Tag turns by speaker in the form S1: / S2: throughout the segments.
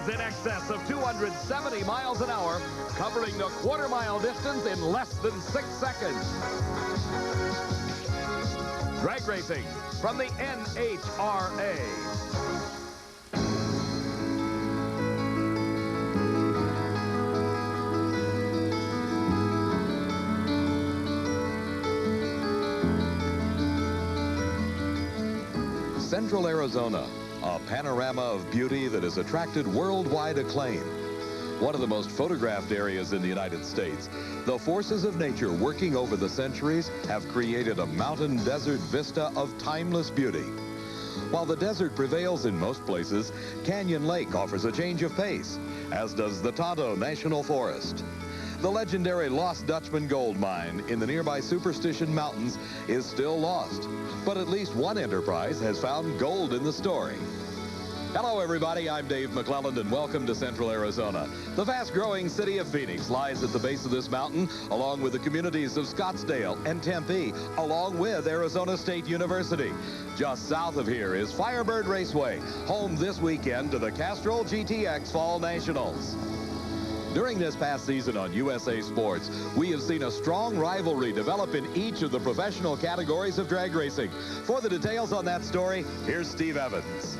S1: speeds in excess of 270 miles an hour, covering the quarter-mile distance in less than 6 seconds. Drag racing from the NHRA.
S2: Central Arizona, a panorama of beauty that has attracted worldwide acclaim. One of the most photographed areas in the United States, the forces of nature working over the centuries have created a mountain desert vista of timeless beauty. While the desert prevails in most places, Canyon Lake offers a change of pace, as does the Tonto National Forest. The legendary Lost Dutchman gold mine in the nearby Superstition Mountains is still lost, but at least one enterprise has found gold in the story. Hello everybody, I'm Dave McClelland and welcome to Central Arizona. The fast-growing city of Phoenix lies at the base of this mountain, along with the communities of Scottsdale and Tempe, along with Arizona State University. Just south of here is Firebird Raceway, home this weekend to the Castrol GTX Fall Nationals. During this past season on USA Sports, we have seen a strong rivalry develop in each of the professional categories of drag racing. For the details on that story, here's Steve Evans.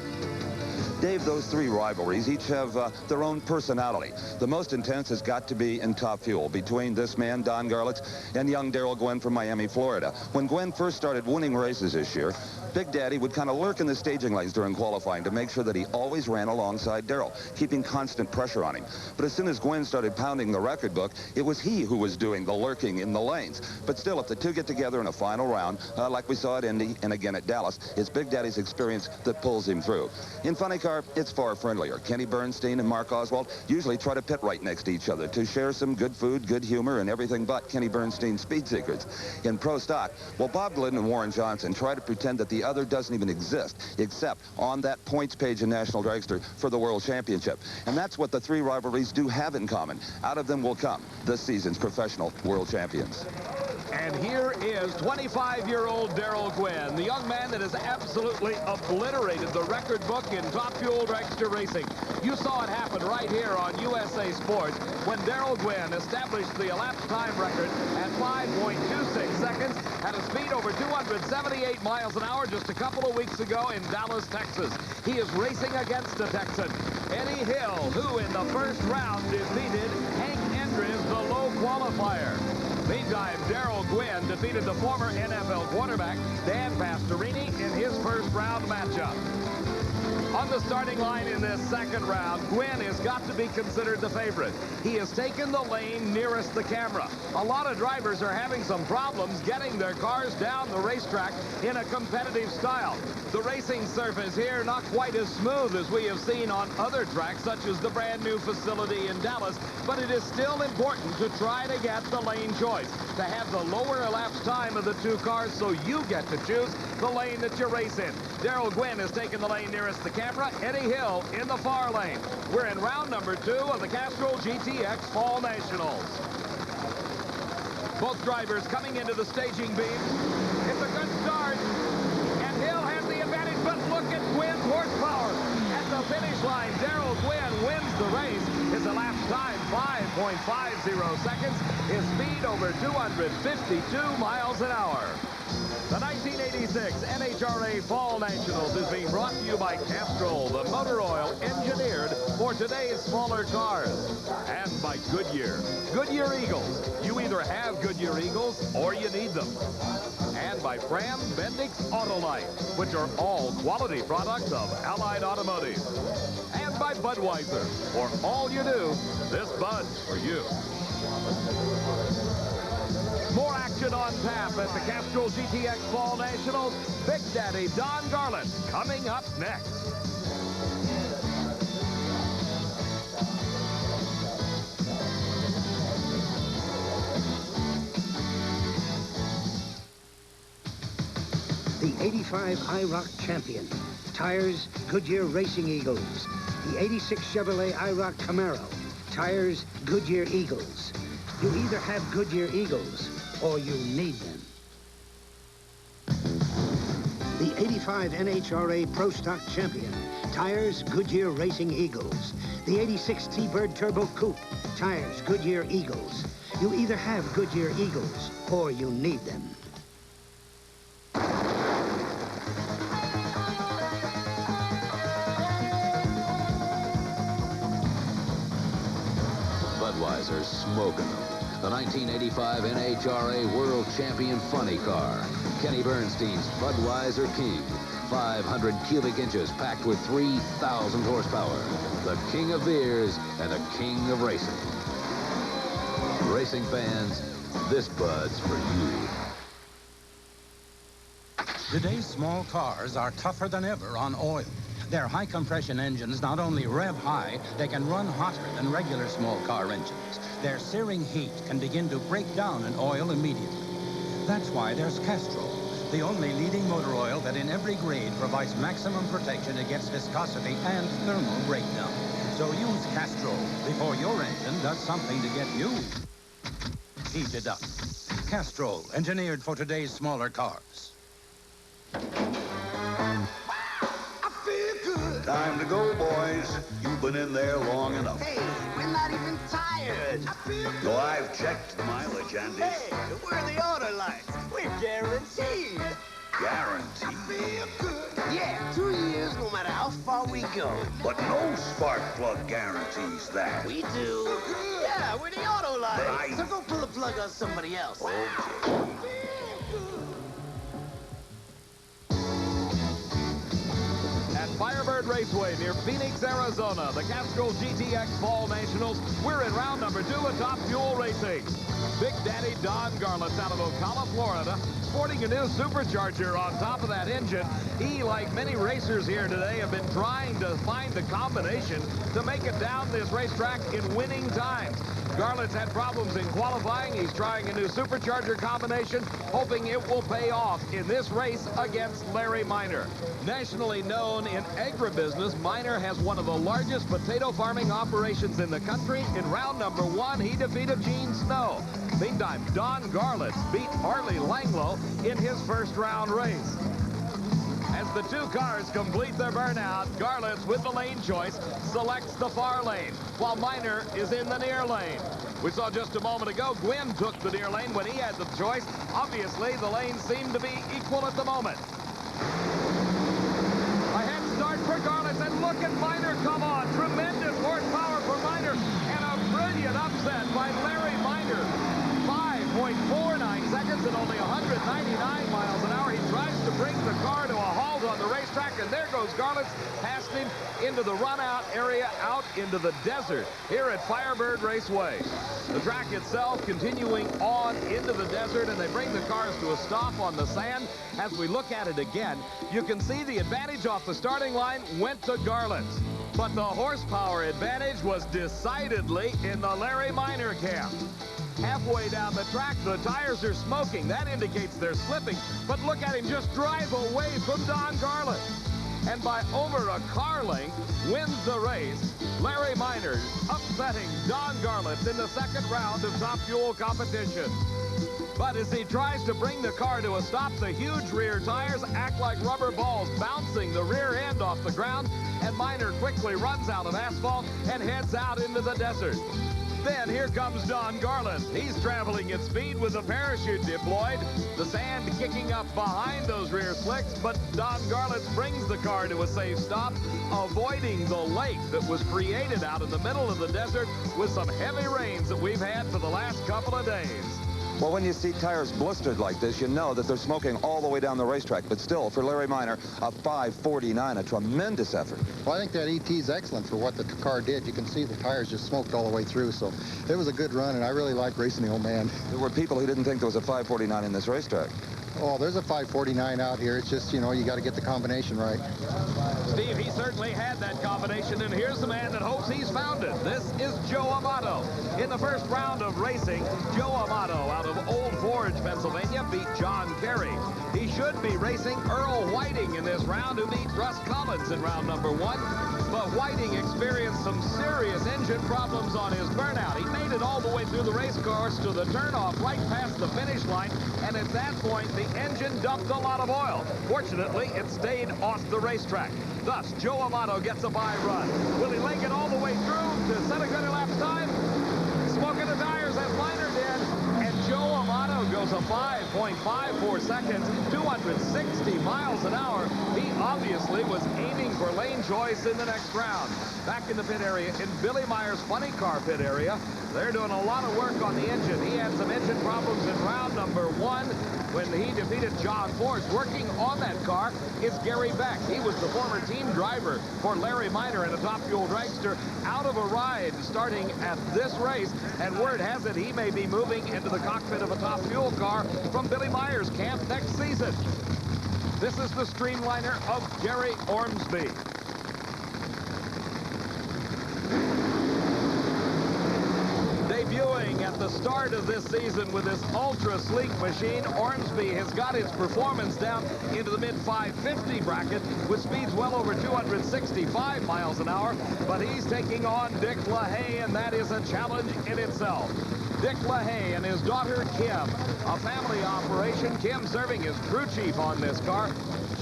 S3: Dave, those three rivalries each have their own personality. The most intense has got to be in Top Fuel between this man, Don Garlits, and young Darrell Gwynn from Miami, Florida. When Gwynn first started winning races this year, Big Daddy would kind of lurk in the staging lanes during qualifying to make sure that he always ran alongside Darrell, keeping constant pressure on him. But as soon as Gwynn started pounding the record book, it was he who was doing the lurking in the lanes. But still, if the two get together in a final round, like we saw at Indy and again at Dallas, it's Big Daddy's experience that pulls him through. In Funny Car, it's far friendlier. Kenny Bernstein and Mark Oswald usually try to pit right next to each other to share some good food, good humor, and everything but Kenny Bernstein's speed secrets. In Pro Stock, well, Bob Glidden and Warren Johnson try to pretend that the other doesn't even exist, except on that points page in National Dragster for the World Championship. And that's what the three rivalries do have in common. Out of them will come this season's professional world champions.
S1: And here is 25-year-old Darrell Gwynn, the young man that has absolutely obliterated the record book in Top Fuel dragster racing. You saw it happen right here on USA Sports when Darrell Gwynn established the elapsed time record at 5.26 seconds at a speed over 278 miles an hour just a couple of weeks ago in Dallas, Texas. He is racing against a Texan, Eddie Hill, who in the first round defeated Hank Endres, the low qualifier. Meantime, Darrell Gwynn defeated the former NFL quarterback Dan Pastorini in his first round matchup. On the starting line in this second round, Gwynn has got to be considered the favorite. He has taken the lane nearest the camera. A lot of drivers are having some problems getting their cars down the racetrack in a competitive style. The racing surface here not quite as smooth as we have seen on other tracks, such as the brand new facility in Dallas, but it is still important to try to get the lane choice, to have the lower elapsed time of the two cars so you get to choose the lane that you race in. Darrell Gwynn has taken the lane nearest the camera, Eddie Hill in the far lane. We're in round number 2 of the Castrol GTX Fall Nationals. Both drivers coming into the staging beam. It's a good start, and Hill has the advantage, but look at Gwynn's horsepower. At the finish line, Darrell Gwynn wins the race. His elapsed time, 5.50 seconds. His speed over 252 miles an hour. The 1986 NHRA Fall Nationals is being brought to you by Castrol, the motor oil engineered for today's smaller cars. And by Goodyear. Goodyear Eagles. You either have Goodyear Eagles or you need them. And by Fram Bendix Autolite, which are all quality products of Allied Automotive. And by Budweiser. For all you do, this Bud's for you. More action on tap at the Castrol GTX Fall Nationals. Big Daddy Don Garlits coming up next.
S4: The 85 IROC champion. Tires, Goodyear Racing Eagles. The 86 Chevrolet IROC Camaro. Tires, Goodyear Eagles. You either have Goodyear Eagles or you need them. The 85 NHRA Pro Stock champion Tires, Goodyear Racing Eagles. The 86 T-Bird Turbo Coupe. Tires, Goodyear Eagles. You either have Goodyear Eagles or you need them.
S5: Budweiser's smoking them. The 1985 NHRA World Champion Funny Car. Kenny Bernstein's Budweiser King. 500 cubic inches packed with 3,000 horsepower. The king of beers and the king of racing. Racing fans, this Bud's for you.
S6: Today's small cars are tougher than ever on oil. Their high-compression engines not only rev high, they can run hotter than regular small car engines. Their searing heat can begin to break down an oil immediately. That's why there's Castrol, the only leading motor oil that in every grade provides maximum protection against viscosity and thermal breakdown. So use Castrol before your engine does something to get you heated up. Castrol, engineered for today's smaller cars.
S7: Time to go, boys. You've been in there long enough.
S8: Hey, we're not even tired. I feel good.
S7: So I've checked the mileage, Andy.
S8: Hey, we're the auto lights. We're guaranteed.
S7: Guaranteed.
S8: I feel good. Yeah, 2 years, no matter how far we go.
S7: But no spark plug guarantees that.
S8: We do. Yeah, we're the auto lights.
S7: Right.
S8: So go pull a plug on somebody else.
S7: Okay.
S1: At Firebird Raceway near Phoenix, Arizona, the Castrol GTX Fall Nationals. We're in round number 2 of Top Fuel Racing. Big Daddy Don Garlits out of Ocala, Florida, sporting a new supercharger on top of that engine. He, like many racers here today, have been trying to find the combination to make it down this racetrack in winning times. Garlits had problems in qualifying. He's trying a new supercharger combination, hoping it will pay off in this race against Larry Minor. Nationally known in agribusiness, Minor has one of the largest potato farming operations in the country. In round number 1, he defeated Gene Snow. Meantime, Don Garlits beat Harley Langlow in his first round race. As the two cars complete their burnout, Garlits, with the lane choice, selects the far lane, while Minor is in the near lane. We saw just a moment ago, Gwynn took the near lane when he had the choice. Obviously, the lanes seem to be equal at the moment. A head start for Garlits, and look at Minor come on. Tremendous horsepower for Minor, and a brilliant upset by Larry Minor. 5.49 seconds and only 199 miles an hour. He tries to bring the car to a halt on the racetrack, and there goes Garlits past him into the run-out area, out into the desert here at Firebird Raceway. The track itself continuing on into the desert, and they bring the cars to a stop on the sand. As we look at it again, you can see the advantage off the starting line went to Garlits. But the horsepower advantage was decidedly in the Larry Minor camp. Halfway down the track, the tires are smoking. That indicates they're slipping. But look at him just drive away from Don Garlits. And by over a car length, wins the race. Larry Minor upsetting Don Garlits in the second round of Top Fuel competition. But as he tries to bring the car to a stop, the huge rear tires act like rubber balls, bouncing the rear end off the ground, and Minor quickly runs out of asphalt and heads out into the desert. Then here comes Don Garlits. He's traveling at speed with the parachute deployed, the sand kicking up behind those rear slicks, but Don Garlits brings the car to a safe stop, avoiding the lake that was created out in the middle of the desert with some heavy rains that we've had for the last couple of days.
S3: Well, when you see tires blistered like this, you know that they're smoking all the way down the racetrack. But still, for Larry Minor, a 5.49, a tremendous effort.
S9: Well, I think that ET is excellent for what the car did. You can see the tires just smoked all the way through, so it was a good run, and I really like racing the old man.
S3: There were people who didn't think there was a 5.49 in this racetrack.
S9: Oh, there's a 5.49 out here. It's just, you know, you got to get the combination right.
S1: Steve, he certainly had that combination, and here's the man that hopes he's found it. This is Joe Amato. In the first round of racing, Joe Amato out of Old Forge, Pennsylvania, beat John Kerry. He should be racing Earl Whiting in this round, who beat Russ Collins in round number 1. But Whiting experienced some serious engine problems on his burnout. He made it all the way through the race course to the turnoff right past the finish line, and at that point, the engine dumped a lot of oil. Fortunately, it stayed off the racetrack. Thus, Joe Amato gets a bye run. Will he leg it all the way through to set a good elapsed time? Smoking the tires as Liner did, and Joe Amato goes a 5.54 seconds, 260 miles an hour. He obviously was aiming for lane choice in the next round. Back in the pit area, in Billy Meyer's funny car pit area, they're doing a lot of work on the engine. He had some engine problems in round number 1 when he defeated John Force. Working on that car is Gary Beck. He was the former team driver for Larry Miner in a Top Fuel dragster, out of a ride starting at this race, and word has it he may be moving into the cockpit of a Top Fuel car from Billy Meyer's camp next season. This is the streamliner of Gary Ormsby. Debuting at the start of this season with this ultra-sleek machine, Ormsby has got his performance down into the mid-550 bracket with speeds well over 265 miles an hour, but he's taking on Dick LaHaye, and that is a challenge in itself. Dick LaHaye and his daughter Kim, a family operation, Kim serving as crew chief on this car.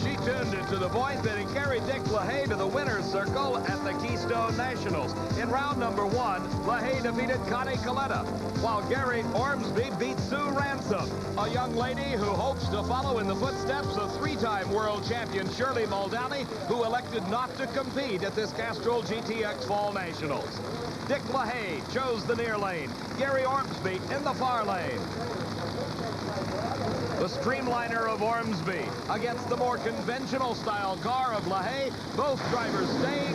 S1: She tuned it to the point that it carried Dick LaHaye to the winner's circle at the Keystone Nationals. In round number 1, LaHaye defeated Connie Coletta, while Gary Ormsby beat Sue Ransom, a young lady who hopes to follow in the footsteps of 3-time world champion Shirley Muldowney, who elected not to compete at this Castrol GTX Fall Nationals. Dick LaHaye chose the near lane, Gary Ormsby in the far lane. The streamliner of Ormsby against the more conventional style car of LaHaye. Both drivers stage,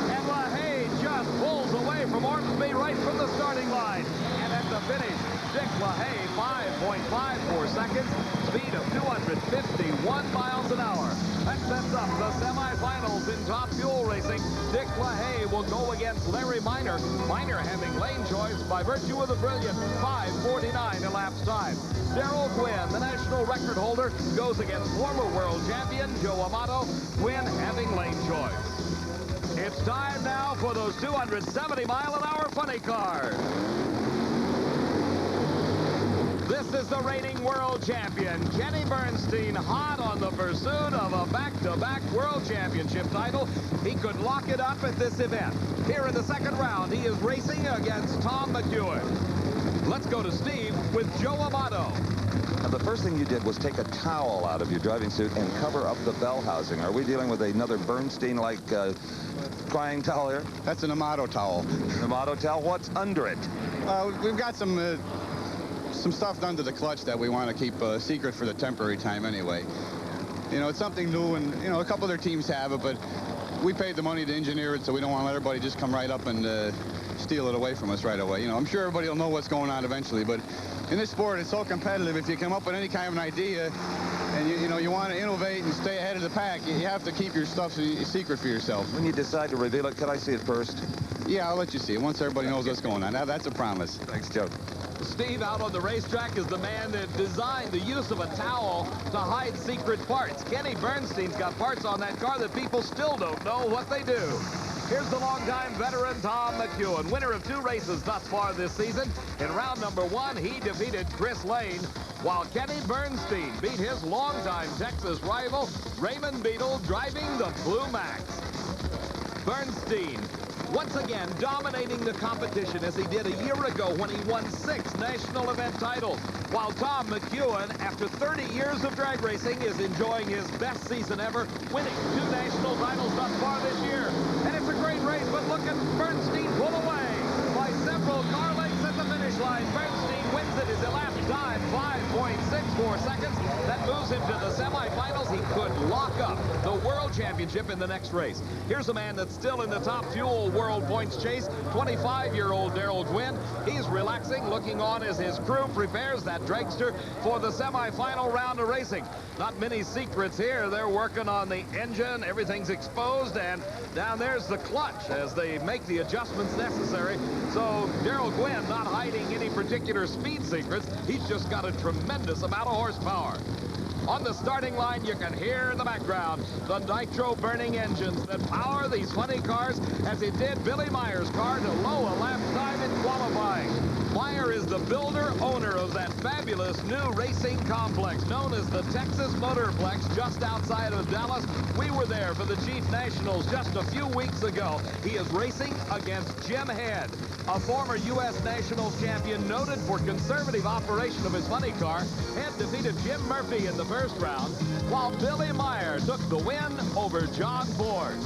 S1: and LaHaye just pulls away from Ormsby right from the starting line. And at the finish, Dick LaHaye 5.54 seconds, speed of 251 miles an hour. That sets up the semifinals in Top Fuel racing. Dick LaHaye will go against Larry Miner. Miner having lane choice by virtue of the brilliant 5:49 elapsed time. Darrell Gwynn, the national record holder, goes against former world champion Joe Amato. Gwynn having lane choice. It's time now for those 270-mile-an-hour funny cars. This is the reigning world champion, Kenny Bernstein, hot on the pursuit of a back-to-back world championship title. He could lock it up at this event. Here in the second round, he is racing against Tom McEwen. Let's go to Steve with Joe Amato.
S3: Now, the first thing you did was take a towel out of your driving suit and cover up the bell housing. Are we dealing with another Bernstein-like crying towel here?
S10: That's an Amato towel.
S3: An Amato towel? What's under it?
S10: We've got some stuff under the clutch that we want to keep secret for the temporary time anyway. You know, it's something new, and, you know, a couple other teams have it, but we paid the money to engineer it, so we don't want to let everybody just come right up and steal it away from us right away. You know, I'm sure everybody will know what's going on eventually, but in this sport, it's so competitive. If you come up with any kind of an idea and you want to innovate and stay ahead of the pack, you have to keep your stuff secret for yourself.
S3: When you decide to reveal it, can I see it first?
S10: Yeah, I'll let you see it once everybody knows what's going on. Now, that's a promise.
S3: Thanks, Joe.
S1: Steve out on the racetrack is the man that designed the use of a towel to hide secret parts. Kenny Bernstein's got parts on that car that people still don't know what they do. Here's the longtime veteran Tom McEwen, winner of 2 races thus far this season. In round number 1, he defeated Chris Lane, while Kenny Bernstein beat his longtime Texas rival Raymond Beadle, driving the Blue Max. Bernstein once again dominating the competition as he did a year ago when he won 6 national event titles, while Tom McEwen, after 30 years of drag racing, is enjoying his best season ever, winning 2 national titles thus far this year. And it's a great race, but look at Bernstein pull away by several car lengths at the finish line. Bernstein wins it his elapsed time, 5.64 seconds. That moves him to the semifinals. He could lock up the world championship in the next race. Here's a man that's still in the Top Fuel world points chase, 25-year-old Darrell Gwynn. He's relaxing, looking on as his crew prepares that dragster for the semifinal round of racing. Not many secrets here. They're working on the engine. Everything's exposed, and down there's the clutch as they make the adjustments necessary. So Darrell Gwynn not hiding any particular speed secrets. He's just got a tremendous amount of horsepower. On the starting line, you can hear in the background the nitro-burning engines that power these funny cars, as it did Billy Meyer's car to low a lap time in qualifying. Meyer is the builder-owner of that fabulous new racing complex known as the Texas Motorplex just outside of Dallas. We were there for the Jeep Nationals just a few weeks ago. He is racing against Jim Head, a former U.S. Nationals champion noted for conservative operation of his funny car. Head defeated Jim Murphy in the first round, while Billy Meyer took the win over John Ford.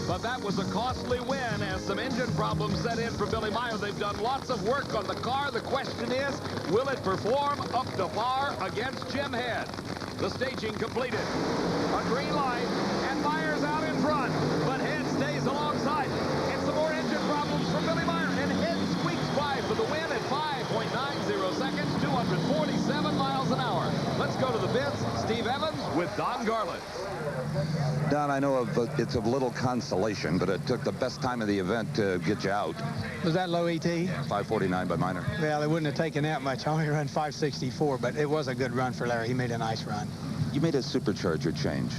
S1: But that was a costly win as some engine problems set in for Billy Meyer. They've done lots of work on the car. The question is, will it perform up to par against Jim Head? The staging completed. A green light, and Meyer's out in front, but Head stays alongside. And some more engine problems for Billy Meyer, and Head squeaks by for the win at 5.90 seconds, 247 miles an hour. Let's go to the pits. Steve Evans with Don Garland.
S3: Don, I know it's of little consolation, but it took the best time of the event to get you out.
S11: Was that low ET?
S3: Yeah, 5:49 by minor.
S11: Well, it wouldn't have taken that much. I only run 5:64, but it was a good run for Larry. He made a nice run.
S3: You made a supercharger change.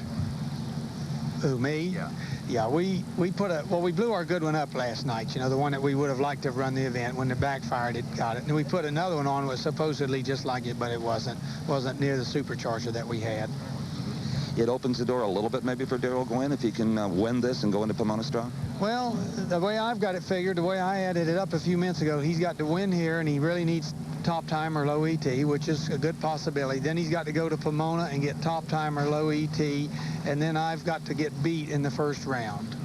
S11: Who, me?
S3: Yeah.
S11: Yeah, we blew our good one up last night, you know, the one that we would have liked to have run the event. When it backfired, it got it. And we put another one on, was supposedly just like it, but it wasn't near the supercharger that we had.
S3: It opens the door a little bit maybe for Darrell Gwynn if he can win this and go into Pomona strong?
S11: Well, the way I've got it figured, the way I added it up a few minutes ago, he's got to win here, and he really needs top time or low ET, which is a good possibility. Then he's got to go to Pomona and get top time or low ET, and then I've got to get beat in the first round.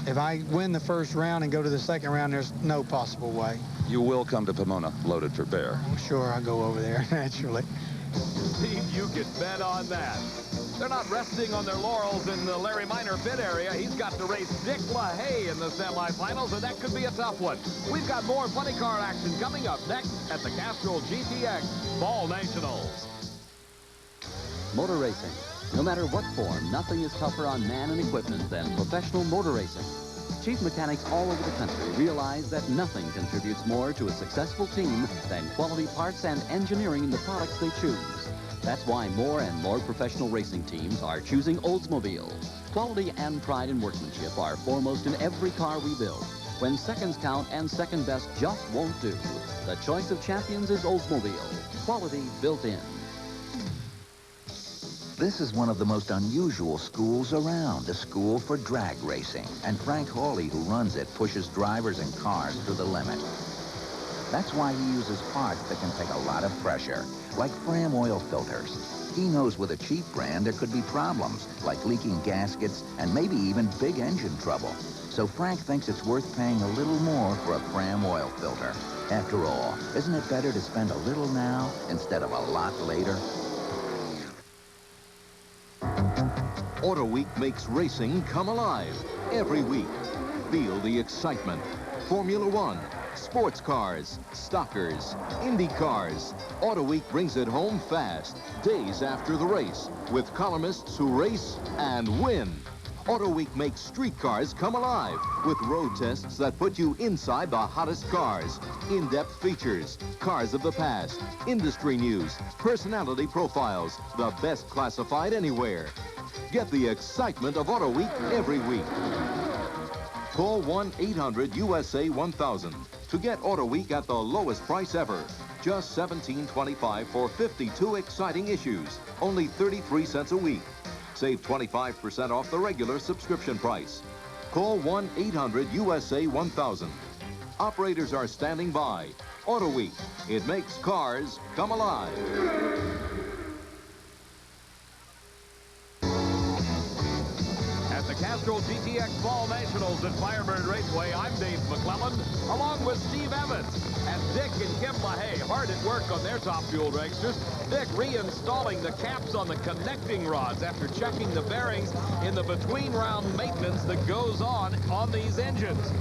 S11: If I win the first round and go to the second round, there's no possible way.
S3: You will come to Pomona loaded for bear.
S11: Oh, sure, I'll go over there, naturally.
S1: Steve, you can bet on that. They're not resting on their laurels in the Larry Minor pit area. He's got to race Dick LaHaye in the semifinals, and that could be a tough one. We've got more funny car action coming up next at the Castrol GTX Fall Nationals.
S12: Motor racing. No matter what form, nothing is tougher on man and equipment than professional motor racing. Chief mechanics all over the country realize that nothing contributes more to a successful team than quality parts and engineering in the products they choose. That's why more and more professional racing teams are choosing Oldsmobile. Quality and pride in workmanship are foremost in every car we build. When seconds count and second best just won't do, the choice of champions is Oldsmobile. Quality built in.
S13: This is one of the most unusual schools around, a school for drag racing. And Frank Hawley, who runs it, pushes drivers and cars to the limit. That's why he uses parts that can take a lot of pressure, like Fram oil filters. He knows with a cheap brand there could be problems, like leaking gaskets and maybe even big engine trouble. So Frank thinks it's worth paying a little more for a Fram oil filter. After all, isn't it better to spend a little now instead of a lot later?
S14: Auto Week makes racing come alive every week. Feel the excitement. Formula One, sports cars, stockers, Indy cars. Auto Week brings it home fast, days after the race, with columnists who race and win. Auto Week makes street cars come alive with road tests that put you inside the hottest cars. In-depth features, cars of the past, industry news, personality profiles, the best classified anywhere. Get the excitement of Auto Week every week. Call 1-800-USA-1000 to get Auto Week at the lowest price ever. Just $17.25 for 52 exciting issues. Only 33 cents a week. Save 25% off the regular subscription price. Call 1-800-USA-1000. Operators are standing by. Auto Week. It makes cars come alive.
S1: At the Castrol GTX Fall Nationals at Firebird Raceway, I'm Dave McClellan, along with Steve Evans. And Dick and Kim LaHaye hard at work on their top-fueled dragsters. Dick reinstalling the caps on the connecting rods after checking the bearings in the between-round maintenance that goes on these engines.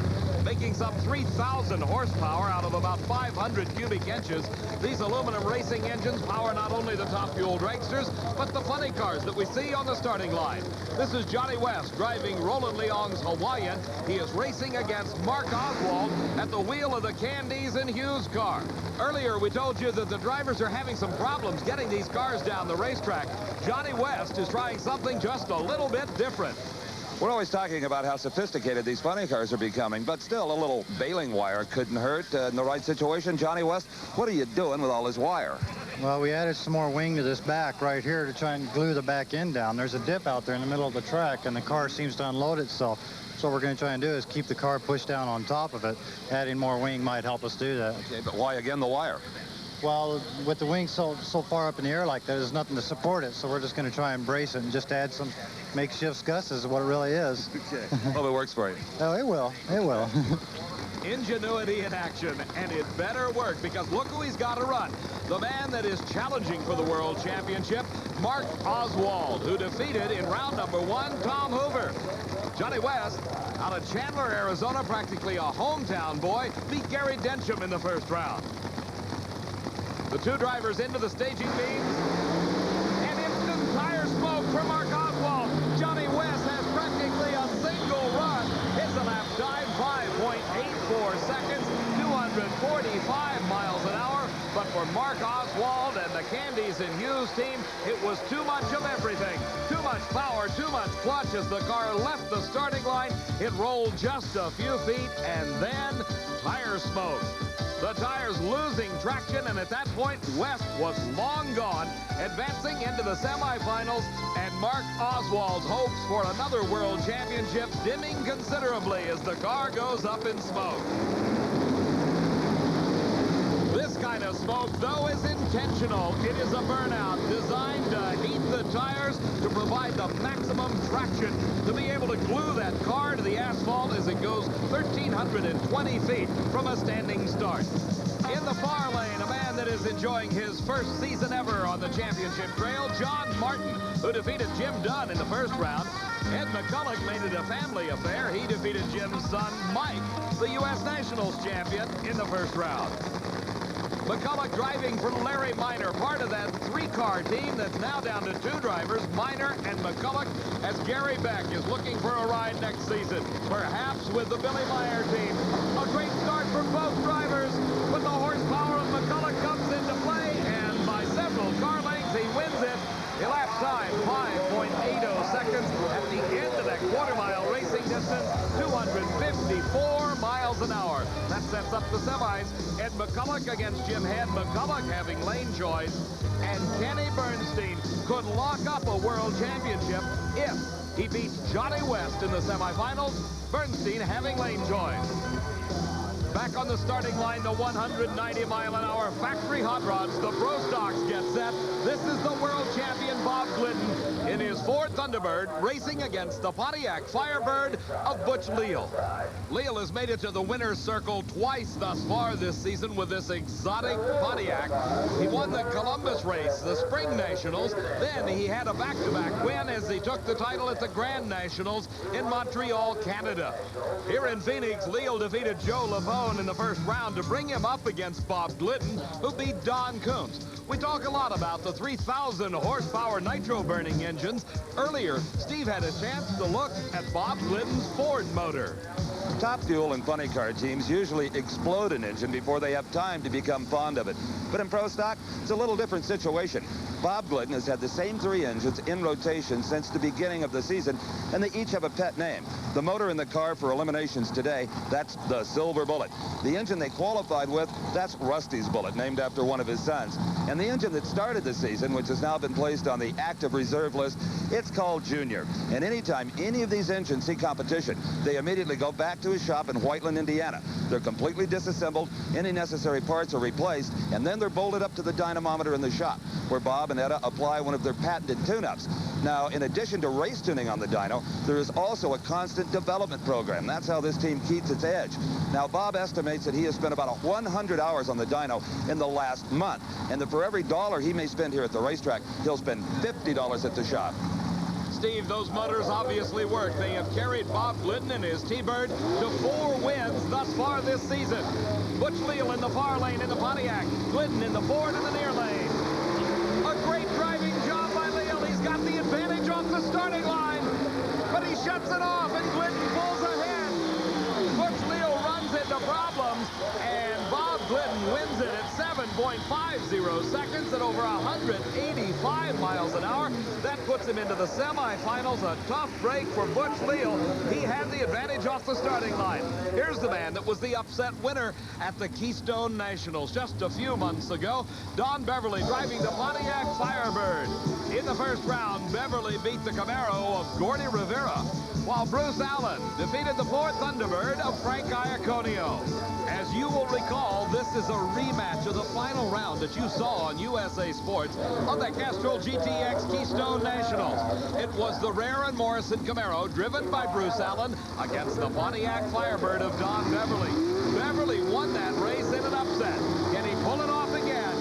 S1: making some 3,000 horsepower out of about 500 cubic inches. These aluminum racing engines power not only the top-fueled dragsters, but the funny cars that we see on the starting line. This is Johnny West driving Roland Leong's Hawaiian. He is racing against Mark Oswald at the wheel of the Candies and Hughes car. Earlier, we told you that the drivers are having some problems getting these cars down the racetrack. Johnny West is trying something just a little bit different.
S3: We're always talking about how sophisticated these funny cars are becoming, but still a little baling wire couldn't hurt in the right situation. Johnny West, what are you doing with all this wire?
S9: Well, we added some more wing to this back right here to try and glue the back end down. There's a dip out there in the middle of the track, and the car seems to unload itself. So what we're going to try and do is keep the car pushed down on top of it. Adding more wing might help us do that.
S3: Okay, but why again the wire?
S9: Well, with the wing so far up in the air like that, there's nothing to support it, so we're just going to try and brace it and just add some makeshift scusses is what it really is.
S3: Okay. Hope it works for you.
S9: Oh, it will. It will.
S1: Ingenuity in action, and it better work, because look who he's got to run. The man that is challenging for the World Championship, Mark Oswald, who defeated in round number 1 Tom Hoover. Johnny West, out of Chandler, Arizona, practically a hometown boy, beat Gary Densham in the first round. The two drivers into the staging beams, and instant tire smoke for Mark Oswald. Johnny West has practically a single run. Hits a lap time, 5.84 seconds, 245 miles an hour. But for Mark Oswald and the Candies and Hughes team, it was too much of everything. Too much power, too much clutch. As the car left the starting line, it rolled just a few feet, and then tire smoke. The tires losing traction, and at that point, West was long gone, advancing into the semifinals, and Mark Oswald's hopes for another World Championship dimming considerably as the car goes up in smoke. This kind of smoke, though, is intentional. It is a burnout designed to heat the tires to provide the maximum traction to be able to glue that car to the asphalt as it goes 1,320 feet from a standing start. In the far lane, a man that is enjoying his first season ever on the championship trail, John Martin, who defeated Jim Dunn in the first round. Ed McCulloch made it a family affair. He defeated Jim's son, Mike, the U.S. Nationals champion, in the first round. McCulloch driving for Larry Minor, part of that 3-car team that's now down to 2 drivers, Minor and McCulloch, as Gary Beck is looking for a ride next season, perhaps with the Billy Meyer team. A great start for both drivers, but the horsepower of McCulloch comes into play, and by several car lengths, he wins it. Elapsed time, 5.80 seconds at the end of that quarter-mile racing distance, 254 miles an hour. That sets up the semis. Ed McCulloch against Jim Head. McCulloch having lane choice, and Kenny Bernstein could lock up a World Championship if he beats Johnny West in the semifinals. Bernstein having lane choice. Back on the starting line, the 190-mile-an-hour factory hot rods. The Pro Stocks get set. This is the world champion, Bob Glidden, in his Ford Thunderbird, racing against the Pontiac Firebird of Butch Leal. Leal has made it to the winner's circle twice thus far this season with this exotic Pontiac. He won the Columbus race, the Spring Nationals. Then he had a back-to-back win as he took the title at the Grand Nationals in Montreal, Canada. Here in Phoenix, Leal defeated Joe LaPone in the first round to bring him up against Bob Glidden, who beat Don Koontz. We talk a lot about the 3,000 horsepower nitro-burning engines. Earlier, Steve had a chance to look at Bob Glidden's Ford motor.
S3: Top Fuel and funny car teams usually explode an engine before they have time to become fond of it. But in Pro Stock, it's a little different situation. Bob Glidden has had the same 3 engines in rotation since the beginning of the season, and they each have a pet name. The motor in the car for eliminations today, that's the Silver Bullet. The engine they qualified with, that's Rusty's Bullet, named after one of his sons. And the engine that started the season, which has now been placed on the active reserve list, it's called Junior. And anytime any of these engines see competition, they immediately go back to his shop in Whiteland, Indiana. They're completely disassembled, any necessary parts are replaced, and then they're bolted up to the dynamometer in the shop, where Bob and Etta apply one of their patented tune-ups. Now, in addition to race tuning on the dyno, there is also a constant development program. That's how this team keeps its edge. Now, Bob estimates that he has spent about 100 hours on the dyno in the last month, and that for every $1 he may spend here at the racetrack, he'll spend $50 at the shop.
S1: Steve, those motors obviously work. They have carried Bob Glidden and his T-Bird to 4 wins thus far this season. Butch Leal in the far lane in the Pontiac. Glidden in the Ford in the near lane. A great driving job by Leal. He's got the advantage off the starting line, but he shuts it off and Glidden pulls ahead. Butch Leal runs into problems, and Bob Glidden wins it at 7.50 seconds at over 185 miles an hour. That puts him into the semifinals. A tough break for Butch Leal. He had the advantage off the starting line. Here's the man that was the upset winner at the Keystone Nationals just a few months ago. Don Beverly driving the Pontiac Firebird. In the first round, Beverly beat the Camaro of Gordy Rivera, while Bruce Allen defeated the Ford Thunderbird of Frank Iaconio. As you will recall, this is a rematch of the final round that you saw on USA Sports of the Castrol GTX Keystone Nationals. It was the Rare and Morrison Camaro driven by Bruce Allen against the Pontiac Firebird of Don Beverly. Beverly won that race in an upset. Can he pull it off again?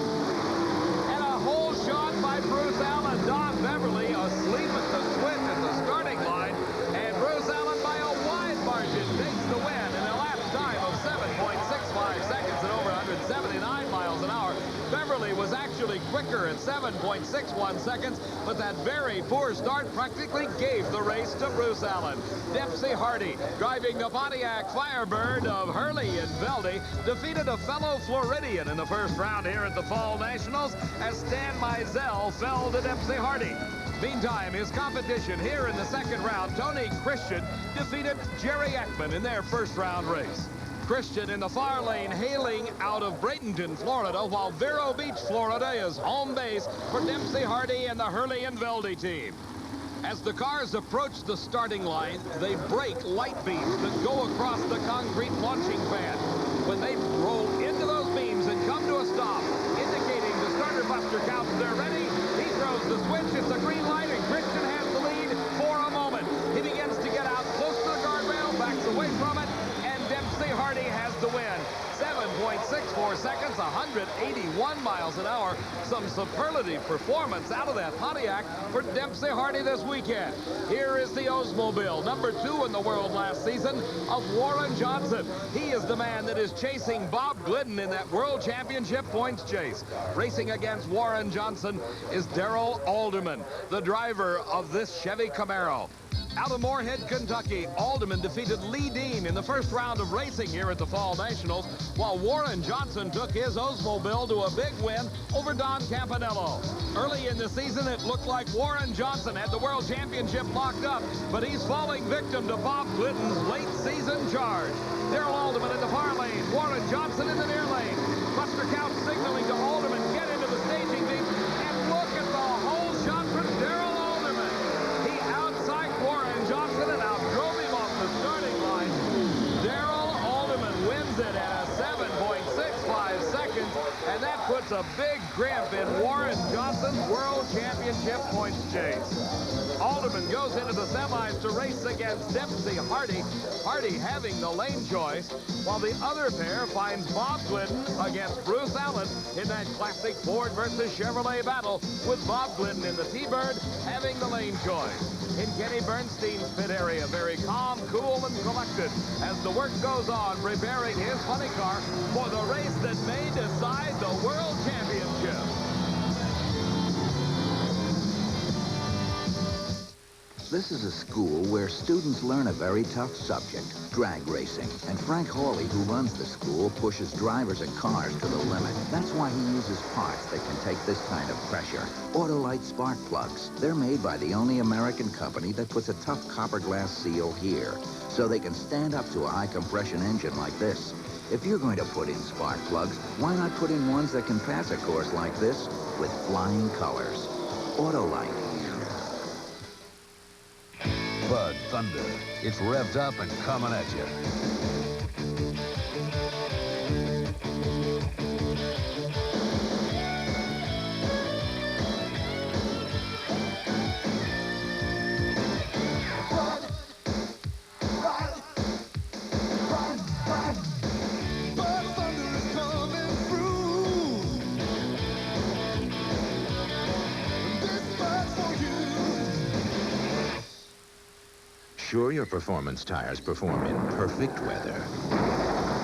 S1: And a whole shot by Bruce Allen. Don Beverly asleep at the switch at the starting line, and Bruce Allen by a wide margin takes the win in a lap time of 7.65 seconds at over 179 miles an hour. Beverly was actually quicker at 7.61 seconds, but that very poor start practically gave the race to Bruce Allen. Dempsey Hardy, driving the Pontiac Firebird of Hurley and Velde, defeated a fellow Floridian in the first round here at the Fall Nationals as Stan Mizell fell to Dempsey Hardy. Meantime, his competition here in the second round, Tony Christian, defeated Jerry Ekman in their first round race. Christian in the far lane hailing out of Bradenton, Florida, while Vero Beach, Florida is home base for Dempsey Hardy and the Hurley and Velde team. As the cars approach the starting line, they break light beams that go across the concrete launching pad. When they roll into those beams and come to a stop, indicating the starter buster counts they're ready, he throws the switch, it's a green light, and Christian has the lead for a moment. He begins to get out close to the guardrail, backs away from it, and Dempsey Hardy has the win. 7.64 seconds, 181 miles an hour. Some superlative performance out of that Pontiac for Dempsey Hardy this weekend. Here is the Oldsmobile, number 2 in the world last season, of Warren Johnson. He is the man that is chasing Bob Glidden in that World Championship points chase. Racing against Warren Johnson is Darrell Alderman, the driver of this Chevy Camaro. Out of Moorhead, Kentucky, Alderman defeated Lee Dean in the first round of racing here at the Fall Nationals, while Warren Johnson took his Oldsmobile to a big win over Don Campanello. Early in the season, it looked like Warren Johnson had the World Championship locked up, but he's falling victim to Bob Glidden's late season charge. Darrell Alderman in the far lane, Warren Johnson in the near lane. Buster Couch signaling to Alderman, get into the staging beam, and look at the whole shot from Darrell Alderman. He outside Warren Johnson and outdrove him off the starting line. Darrell Alderman wins it at a 7.65 seconds, and that puts a big crimp in Warren Johnson's World Championship points chase. Alderman goes into the semis to race against Dempsey Hardy. Hardy having the lane choice, while the other pair finds Bob Glidden against Bruce Allen in that classic Ford versus Chevrolet battle, with Bob Glidden in the T-Bird having the lane choice. In Kenny Bernstein's pit area, very calm, cool, and collected as the work goes on, preparing his funny car for the race that may decide the World Championship.
S13: This is a school where students learn a very tough subject, drag racing. And Frank Hawley, who runs the school, pushes drivers and cars to the limit. That's why he uses parts that can take this kind of pressure. Autolite spark plugs. They're made by the only American company that puts a tough copper glass seal here, so they can stand up to a high compression engine like this. If you're going to put in spark plugs, why not put in ones that can pass a course like this with flying colors? Autolite.
S5: Bud Thunder. It's revved up and coming at you.
S15: Sure, your performance tires perform in perfect weather.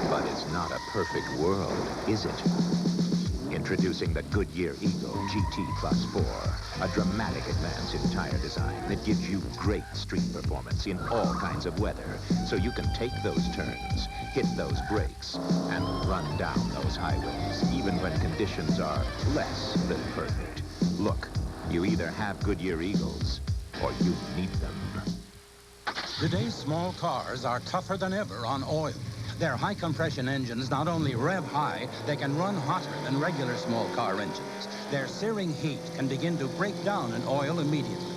S15: But it's not a perfect world, is it? Introducing the Goodyear Eagle GT+4, a dramatic advance in tire design that gives you great street performance in all kinds of weather, so you can take those turns, hit those brakes, and run down those highways, even when conditions are less than perfect. Look, you either have Goodyear Eagles, or you need them.
S6: Today's small cars are tougher than ever on oil. Their high-compression engines not only rev high, they can run hotter than regular small car engines. Their searing heat can begin to break down an oil immediately.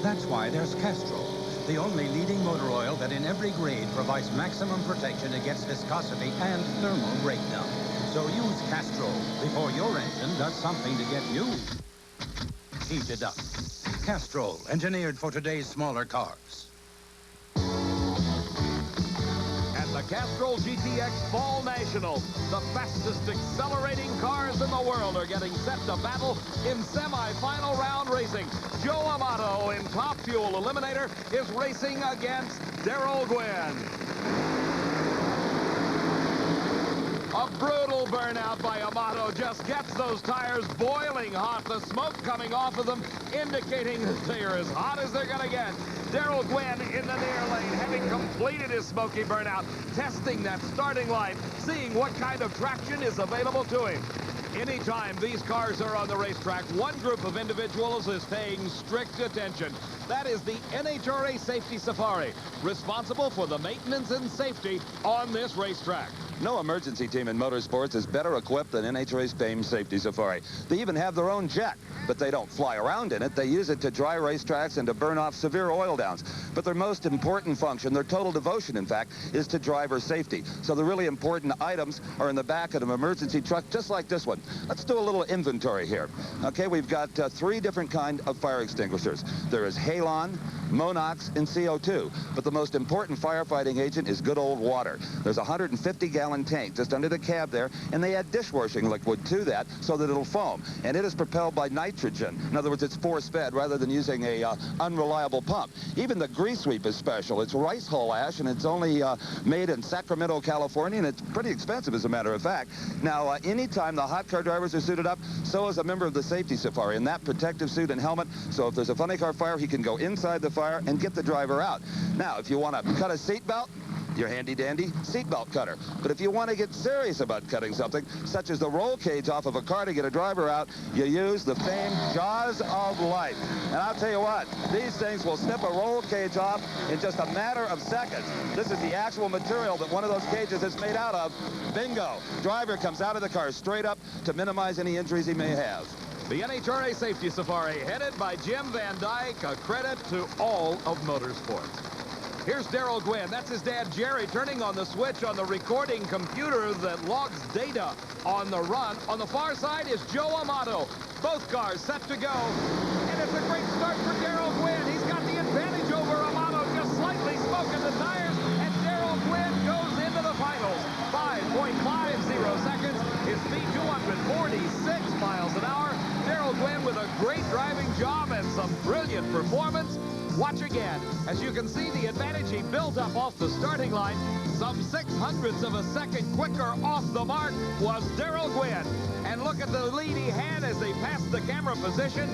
S6: That's why there's Castrol, the only leading motor oil that in every grade provides maximum protection against viscosity and thermal breakdown. So use Castrol before your engine does something to get you heated up. Castrol, engineered for today's smaller cars.
S1: The Castrol GTX Fall National. The fastest accelerating cars in the world are getting set to battle in semi-final round racing. Joe Amato in Top Fuel Eliminator is racing against Darrell Gwynn. A brutal burnout by Amato just gets those tires boiling hot. The smoke coming off of them indicating that they are as hot as they're going to get. Darrell Gwynn in the near lane, having completed his smoky burnout, testing that starting line, seeing what kind of traction is available to him. Anytime these cars are on the racetrack, one group of individuals is paying strict attention. That is the NHRA Safety Safari, responsible for the maintenance and safety on this racetrack.
S3: No emergency team in motorsports is better equipped than NHRA's famed Safety Safari. They even have their own jet, but they don't fly around in it. They use it to dry racetracks and to burn off severe oil downs. But their most important function, their total devotion, in fact, is to driver safety. So the really important items are in the back of an emergency truck, just like this one. Let's do a little inventory here. Okay, we've got 3 different kinds of fire extinguishers. There is halon, Monox, and CO2. But the most important firefighting agent is good old water. There's a 150-gallon tank just under the cab there, and they add dishwashing liquid to that so that it'll foam. And it is propelled by nitrogen. In other words, it's force-fed rather than using a unreliable pump. Even the grease sweep is special. It's rice hull ash, and it's only made in Sacramento, California, and it's pretty expensive, as a matter of fact. Now, anytime the hot car drivers are suited up, so is a member of the Safety Safari in that protective suit and helmet. So if there's a funny car fire, he can go inside the fire and get the driver out. Now, if you want to cut a seatbelt, your handy-dandy seatbelt cutter. But if you want to get serious about cutting something, such as the roll cage off of a car to get a driver out, you use the famed Jaws of Life. And I'll tell you what, these things will snip a roll cage off in just a matter of seconds. This is the actual material that one of those cages is made out of. Bingo! Driver comes out of the car straight up to minimize any injuries he may have.
S1: The NHRA Safety Safari, headed by Jim Van Dyke, a credit to all of motorsports. Here's Darrell Gwynn. That's his dad, Jerry, turning on the switch on the recording computer that logs data on the run. On the far side is Joe Amato. Both cars set to go. And it's a great start for Darrell Gwynn. He's got the advantage over Amato, just slightly smoking the tires. And Darrell Gwynn goes into the finals. 5.50 seconds. His speed 246 miles an hour. Darrell Gwynn with a great driving job and some brilliant performance. Watch again. As you can see, the advantage he built up off the starting line, some 0.06 of a second quicker off the mark, was Darrell Gwynn. And look at the lead he had as they passed the camera position.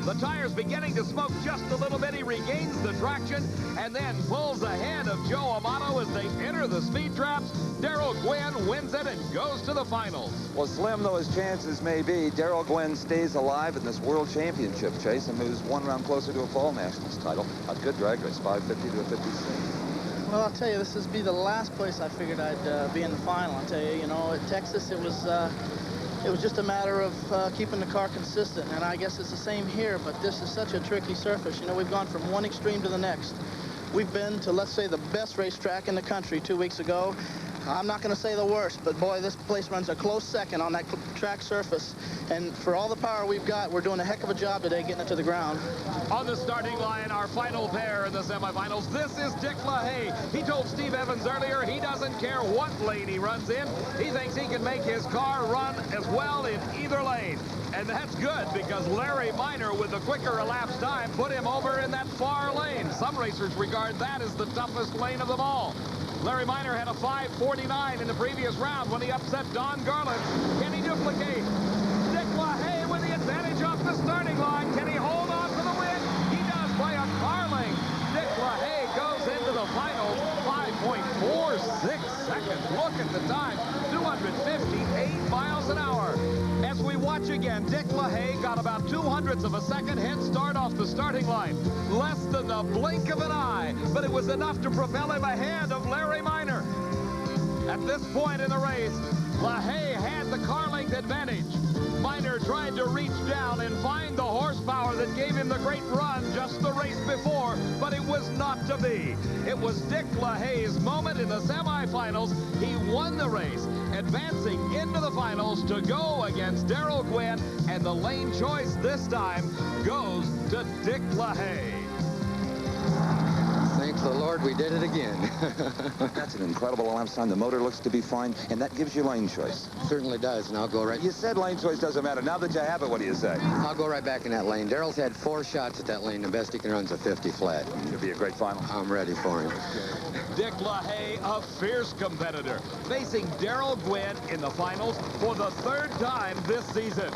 S1: The tire's beginning to smoke just a little bit. He regains the traction and then pulls ahead of Joe Amato as they enter the speed traps. Darrell Gwynn wins it and goes to the finals.
S3: Well, slim though his chances may be, Darrell Gwynn stays alive in this World Championship chase and moves 1 round closer to a Fall Nationals title. A good drag race, 550 to a 56.
S16: Well, I'll tell you, this would be the last place I figured I'd be in the final. I'll tell you, at Texas, it was just a matter of keeping the car consistent, and I guess it's the same here, but this is such a tricky surface. We've gone from one extreme to the next. We've been to, let's say, the best racetrack in the country 2 weeks ago, I'm not going to say the worst, but boy, this place runs a close second on that track surface. And for all the power we've got, we're doing a heck of a job today getting it to the ground.
S1: On the starting line, our final pair in the semifinals, this is Dick LaHaye. He told Steve Evans earlier he doesn't care what lane he runs in. He thinks he can make his car run as well in either lane. And that's good because Larry Minor, with the quicker elapsed time, put him over in that far lane. Some racers regard that as the toughest lane of them all. Larry Minor had a 5:49 in the previous round when he upset Don Garland. Can he duplicate? Dick LaHaye with the advantage off the starting line. Can he hold on for the win? He does by a car length. Dick LaHaye goes into the finals 5.46 seconds. Look at the time, 258 miles an hour. As we watch again, Dick LaHaye got about 2/100ths of a second head start off the starting line. Less than the blink of an eye, but it was enough to propel him ahead of Larry Minor. At this point in the race, LaHaye had the car length advantage. Minor tried to reach down and find the horsepower that gave him the great run just the race before, but it was not to be. It was Dick LaHaye's moment in the semifinals. He won the race, advancing into the finals to go against Darrell Gwynn, and the lane choice this time goes to Dick LaHaye.
S17: Thanks the Lord, we did it again.
S3: That's an incredible elapsed time. The motor looks to be fine, and that gives you lane choice.
S17: Certainly does, and I'll go right...
S3: You said lane choice doesn't matter. Now that you have it, what do you say?
S17: I'll go right back in that lane. Darrell's had 4 shots at that lane. The best he can run's a 50 flat.
S3: It'll be a great final.
S17: I'm ready for him.
S1: Dick LaHaye, a fierce competitor, facing Darrell Gwynn in the finals for the 3rd time this season.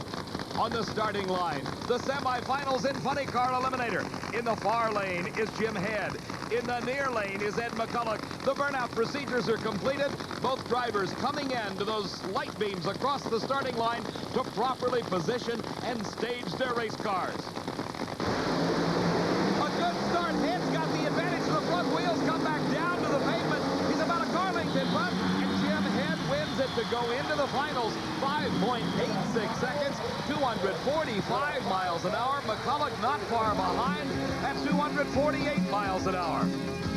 S1: On the starting line, the semifinals in funny car eliminator. In the far lane is Jim Head. In the near lane is Ed McCulloch. The burnout procedures are completed. Both drivers coming in to those light beams across the starting line to properly position and stage their race cars. A good start. Head's got the advantage. The front wheels come back down to the pavement. He's about a car length in front, and Jim Head wins it to go into the finals. 5.86 seconds, 245 miles an hour. McCulloch not far behind at 248 miles an hour.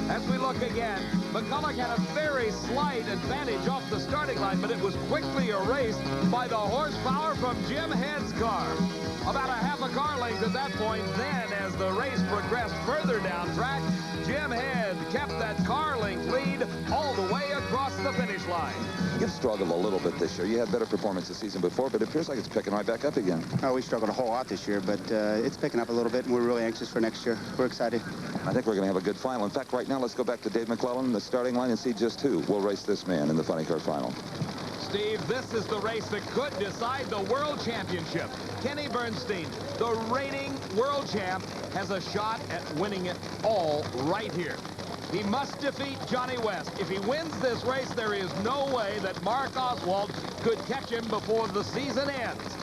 S1: As we look again, McCulloch had a very slight advantage off the starting line, but it was quickly erased by the horsepower from Jim Head's car. About a half a car length at that point. Then, as the race progressed further down track, Jim Head kept that car length lead all the way across the finish line.
S3: You've struggled a little bit this year. You had better performance the season before, but it appears like it's picking right back up again.
S18: Oh, we struggled a whole lot this year, but it's picking up a little bit, and we're really anxious for next year. We're excited.
S3: I think we're going to have a good final. In fact, right now, let's go back to Dave McClellan, the starting line, and see just who will race this man in the funny car final.
S1: Steve, this is the race that could decide the World Championship. Kenny Bernstein, the reigning world champ, has a shot at winning it all right here. He must defeat Johnny West. If he wins this race, there is no way that Mark Oswald could catch him before the season ends.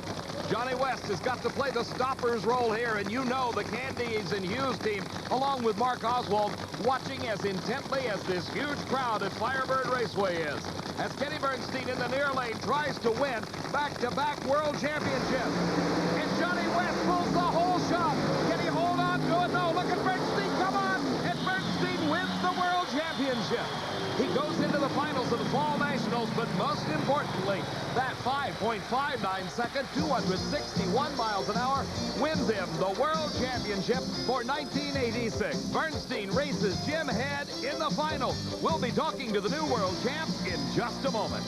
S1: Johnny West has got to play the stopper's role here, and you know the Candies and Hughes team, along with Mark Oswald, watching as intently as this huge crowd at Firebird Raceway is. As Kenny Bernstein in the near lane tries to win back-to-back world championships. And Johnny West pulls the whole shot. Can he hold on to it? No, look at Bernstein, come on! And Bernstein wins the world championship. He goes into the finals of the Fall Nationals, but most importantly, that 5.59 second, 261 miles an hour, wins him the World Championship for 1986. Bernstein races Jim Head in the final. We'll be talking to the new world champ in just a moment.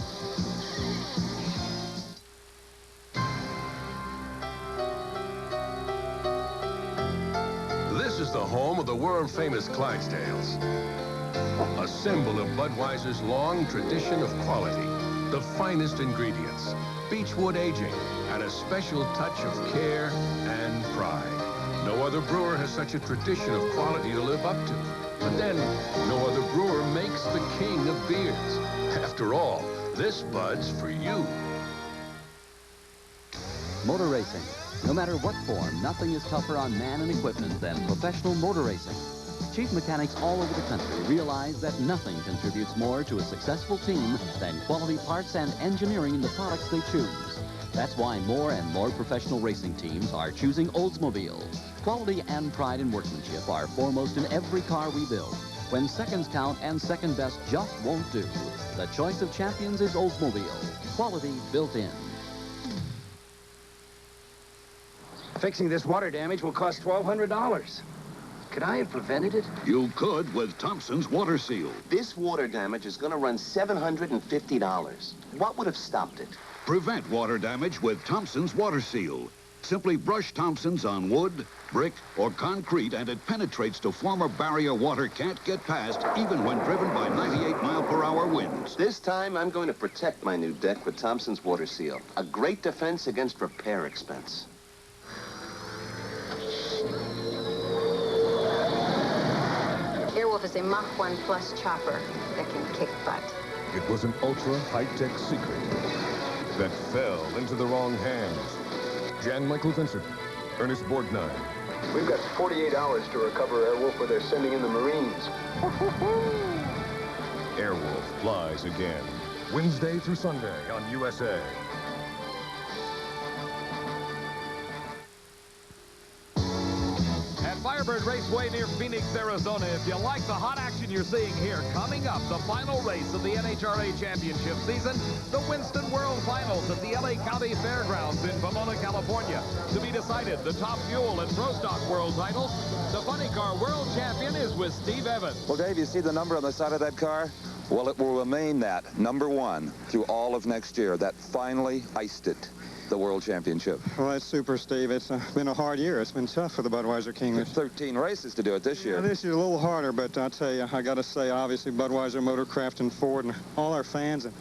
S19: This is the home of the world-famous Clydesdales. A symbol of Budweiser's long tradition of quality, the finest ingredients, beechwood aging, and a special touch of care and pride. No other brewer has such a tradition of quality to live up to. But then, no other brewer makes the king of beers. After all, this Bud's for you.
S12: Motor racing. No matter what form, nothing is tougher on man and equipment than professional motor racing. Chief mechanics all over the country realize that nothing contributes more to a successful team than quality parts and engineering in the products they choose. That's why more and more professional racing teams are choosing Oldsmobile. Quality and pride in workmanship are foremost in every car we build. When seconds count and second best just won't do, the choice of champions is Oldsmobile. Quality built in.
S8: Fixing this water damage will cost $1,200. Could I have prevented it?
S20: You could with Thompson's Water Seal.
S21: This water damage is going to run $750. What would have stopped it?
S20: Prevent water damage with Thompson's Water Seal. Simply brush Thompson's on wood, brick, or concrete, and it penetrates to form a barrier water can't get past, even when driven by 98-mile-per-hour winds.
S21: This time, I'm going to protect my new deck with Thompson's Water Seal. A great defense against repair expense.
S22: Airwolf is a Mach 1 Plus chopper that can kick butt.
S19: It was an ultra-high-tech secret that fell into the wrong hands. Jan Michael Vincent, Ernest Borgnine.
S23: We've got 48 hours to recover Airwolf, or they're sending in the Marines.
S19: Airwolf flies again. Wednesday through Sunday on USA.
S1: Firebird Raceway near Phoenix, Arizona. If you like the hot action you're seeing here, coming up, the final race of the NHRA Championship season, the Winston World Finals at the LA County Fairgrounds in Pomona, California. To be decided, the Top Fuel and Pro Stock World titles. The Funny Car World Champion is with Steve Evans.
S3: Well, Dave, you see the number on the side of that car? Well, it will remain that, #1, through all of next year. That finally iced it. The World Championship.
S24: Well, that's super, Steve. It's been a hard year. It's been tough for the Budweiser King.
S3: 13 races to do it this year.
S24: Yeah, this year's a little harder, but I'll tell you, I got to say, obviously, Budweiser, Motorcraft, and Ford, and all our fans, and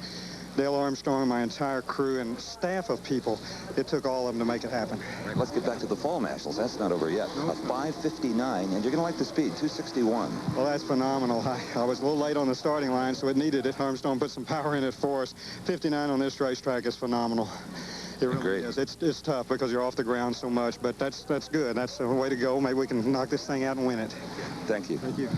S24: Dale Armstrong, my entire crew, and staff of people, it took all of them to make it happen.
S3: Right, let's get back to the Fall Nationals. That's not over yet. A 5:59, and you're going to like the speed, 261.
S24: Well, that's phenomenal. I was a little late on the starting line, so it needed it. Armstrong put some power in it for us. 59 on this racetrack is phenomenal. It really is. It's tough because you're off the ground so much, but that's good. That's the way to go. Maybe we can knock this thing out and win it.
S3: Thank you.
S24: Thank you.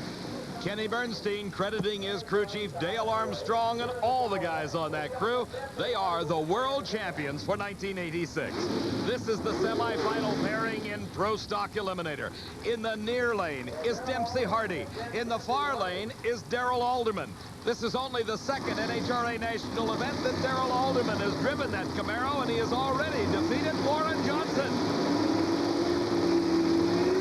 S1: Kenny Bernstein crediting his crew chief Dale Armstrong and all the guys on that crew. They are the world champions for 1986. This is the semifinal pairing in Pro Stock Eliminator. In the near lane is Dempsey Hardy. In the far lane is Darrell Alderman. This is only the second NHRA national event that Darrell Alderman has driven that Camaro, and he has already defeated Warren Johnson.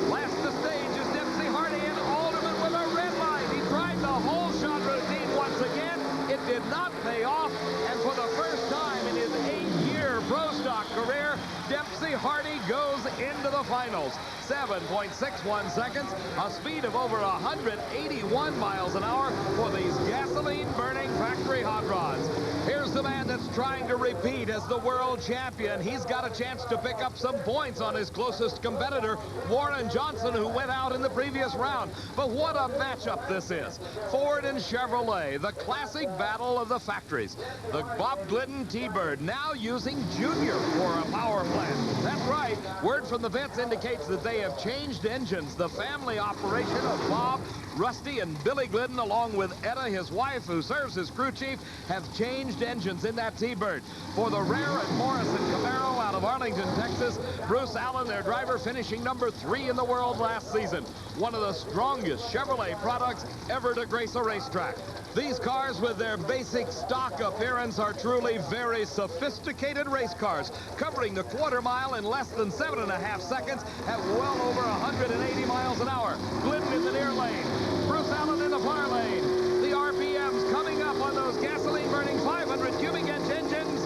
S1: Last to stage is Dempsey Hardy, and Alderman with a red line. He tried the whole shot routine once again. It did not pay off, and for the first time in his 8-year Pro Stock career, Dempsey Hardy goes into the finals. 7.61 seconds, a speed of over 181 miles an hour for these gasoline-burning factory hot rods. Here's the man that's trying to repeat as the world champion. He's got a chance to pick up some points on his closest competitor, Warren Johnson, who went out in the previous round. But what a matchup this is. Ford and Chevrolet, the classic battle of the factories. The Bob Glidden T-Bird now using Junior for a power plant. That's right. Word from the vets indicates that they have changed engines. The family operation of Bob, Rusty, and Billy Glidden, along with Etta, his wife, who serves as crew chief, have changed engines in that T-Bird. For the Rare and Morrison Camaro out of Arlington, Texas, Bruce Allen, their driver, finishing #3 in the world last season. One of the strongest Chevrolet products ever to grace a racetrack. These cars, with their basic stock appearance, are truly very sophisticated race cars, covering the quarter mile in less than 7.5 seconds at well over 180 miles an hour. Glidden in the near lane. Bruce Allen in the far lane. The RPMs coming up on those gasoline-burning 500 cubic inch engines.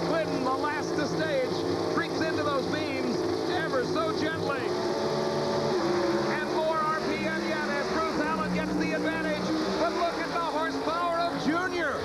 S1: Glidden, the last to stage, creeps into those beams ever so gently. And more RPM yet as Bruce Allen gets the advantage. But look at the horsepower of Junior.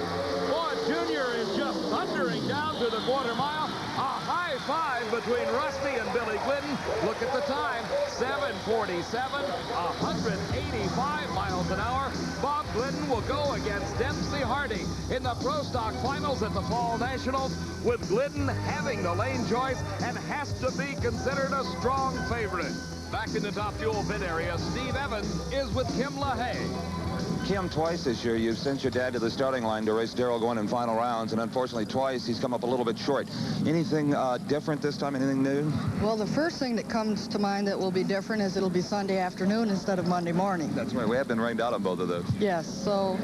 S1: Boy, Junior is just thundering down to the quarter mile. A high five between Rusty and Billy Glidden. Look at the time, 7:47, 185 miles an hour. Bob Glidden will go against Dempsey Hardy in the Pro Stock Finals at the Fall Nationals, with Glidden having the lane choice and has to be considered a strong favorite. Back in the Top Fuel pit area, Steve Evans is with Kim LaHaye.
S3: Kim, twice this year you've sent your dad to the starting line to race Darrell Gwynn in final rounds, and unfortunately twice he's come up a little bit short. Anything different this time? Anything new?
S2: Well, the first thing that comes to mind that will be different is it'll be Sunday afternoon instead of Monday morning.
S3: That's right. We have been rained out on both of those.
S2: Yes, so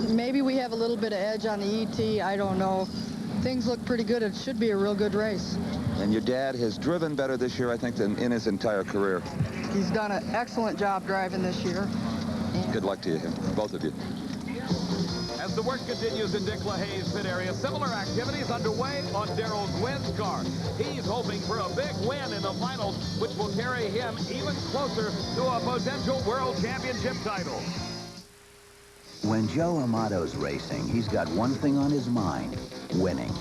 S2: maybe we have a little bit of edge on the ET. I don't know. Things look pretty good. It should be a real good race.
S3: And your dad has driven better this year, I think, than in his entire career.
S2: He's done an excellent job driving this year.
S3: Good luck to you, both of you.
S1: As the work continues in Dick LaHaye's pit area, similar activities underway on Darrell Gwynn's car. He's hoping for a big win in the finals, which will carry him even closer to a potential world championship title.
S13: When Joe Amato's racing, he's got one thing on his mind: winning.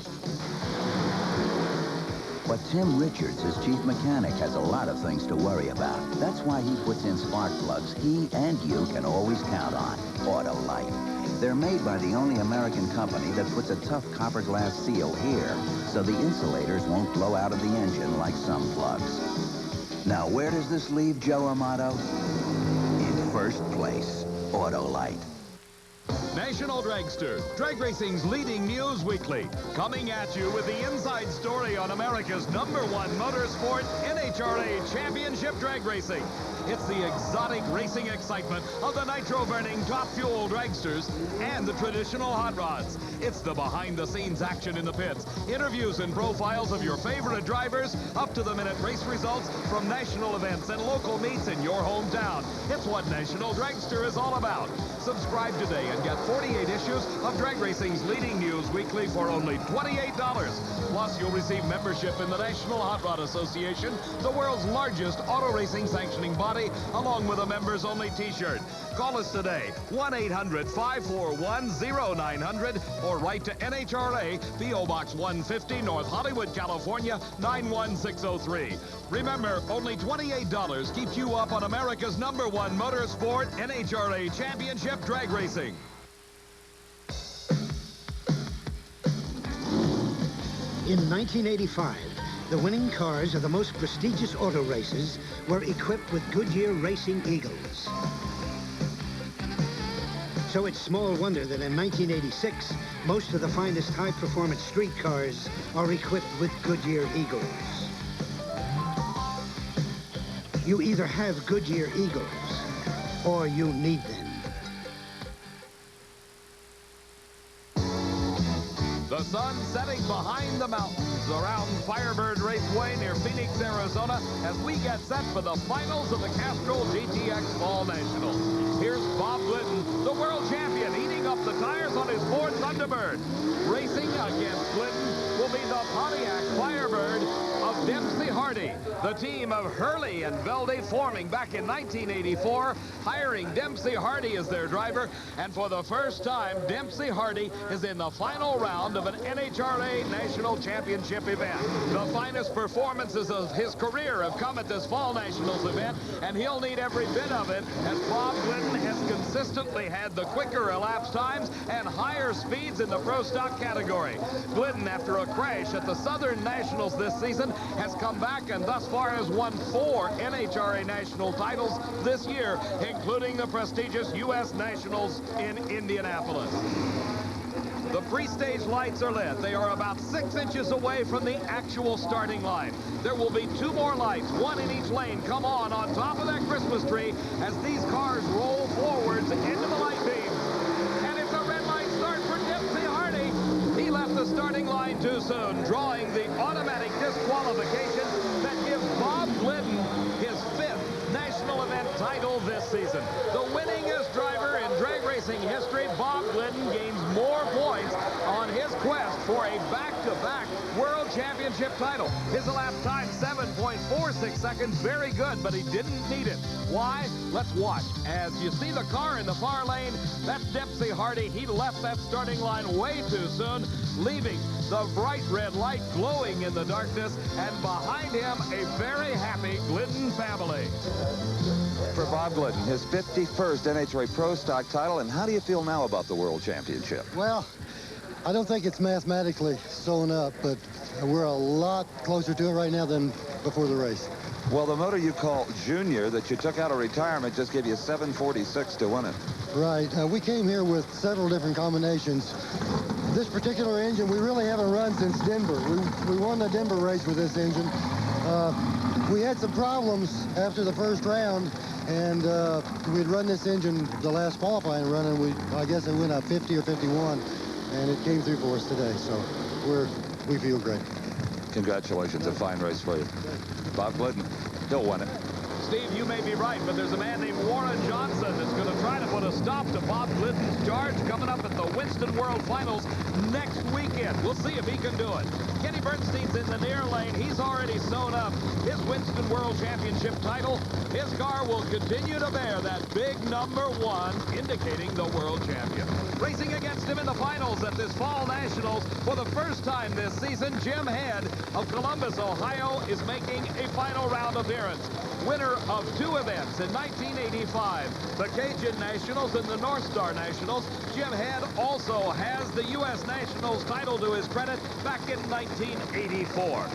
S13: But Tim Richards, his chief mechanic, has a lot of things to worry about. That's why he puts in spark plugs he and you can always count on. Autolite. They're made by the only American company that puts a tough copper glass seal here, so the insulators won't blow out of the engine like some plugs. Now, where does this leave Joe Amato? In first place. Autolite.
S1: National Dragster, drag racing's leading news weekly, coming at you with the inside story on America's #1 motorsport, NHRA Championship Drag Racing. It's the exotic racing excitement of the nitro-burning Top Fuel dragsters and the traditional hot rods. It's the behind-the-scenes action in the pits, interviews and profiles of your favorite drivers, up-to-the-minute race results from national events and local meets in your hometown. It's what National Dragster is all about. Subscribe today and get 48 issues of drag racing's leading news weekly for only $28. Plus, you'll receive membership in the National Hot Rod Association, the world's largest auto racing sanctioning body, along with a members-only t-shirt. Call us today, 1-800-541-0900, or write to NHRA, P.O. Box 150, North Hollywood, California, 91603. Remember, only $28 keeps you up on America's #1 motorsport, NHRA Championship Drag Racing.
S4: In 1985, the winning cars of the most prestigious auto races were equipped with Goodyear Racing Eagles. So it's small wonder that in 1986, most of the finest high-performance street cars are equipped with Goodyear Eagles. You either have Goodyear Eagles, or you need them.
S1: The sun setting behind the mountains around Firebird Raceway near Phoenix, Arizona, as we get set for the finals of the Castrol GTX Fall Nationals. Here's Bob Glidden, the world champion, heating up the tires on his Ford Thunderbird. Racing against Glidden will be the Pontiac Firebird of Dempsey Hardy. The team of Hurley and Velde forming back in 1984, hiring Dempsey Hardy as their driver, and for the first time, Dempsey Hardy is in the final round of an NHRA National Championship event. The finest performances of his career have come at this Fall Nationals event, and he'll need every bit of it, as Bob Glidden has consistently had the quicker elapsed times and higher speeds in the Pro Stock category. Glidden, after a crash at the Southern Nationals this season, has come back and thus far has won 4 NHRA national titles this year, including the prestigious U.S. Nationals in Indianapolis. The pre-stage lights are lit. They are about 6 inches away from the actual starting line. There will be 2 more lights, 1 in each lane, come on top of that Christmas tree as these cars roll forwards into the light beams. And it's a red light start for Dempsey Hardy. He left the starting line too soon, drawing the automatic disqualification that gives Bob Glidden his 5th national event title this season. The winningest driver in drag racing history, Bob Glidden gains more points on his quest for a back-to-back World Championship title. His elapsed time, 7.46 seconds. Very good, but he didn't need it. Why? Let's watch. As you see the car in the far lane, that's Dempsey Hardy. He left that starting line way too soon, leaving the bright red light glowing in the darkness, and behind him, a very happy Glidden family.
S3: For Bob Glidden, his 51st NHRA Pro Stock title, and how do you feel now about the World Championship?
S7: Well, I don't think it's mathematically sewn up, but we're a lot closer to it right now than before the race.
S3: Well, the motor you call Junior that you took out of retirement just gave you 746 to win it.
S7: Right. We came here with several different combinations. This particular engine we really haven't run since Denver. We won the Denver race with this engine. We had some problems after the first round, and we'd run this engine the last qualifying run, and I guess it went up 50 or 51, and it came through for us today. So we feel great.
S3: Congratulations, a fine race for you. Bob Glidden, he'll win it.
S1: Steve, you may be right, but there's a man named Warren Johnson that's going to try to put a stop to Bob Glidden's charge coming up at the Winston World Finals next weekend. We'll see if he can do it. Kenny Bernstein's in the near lane. He's already sewn up his Winston World Championship title. His car will continue to bear that big #1, indicating the world champion. Racing against him in the finals at this Fall Nationals for the first time this season, Jim Head of Columbus, Ohio, is making a final round appearance. Winner of 2 events in 1985, the Cajun Nationals and the North Star Nationals. Jim Head also has the U.S. Nationals title to his credit back in 1984.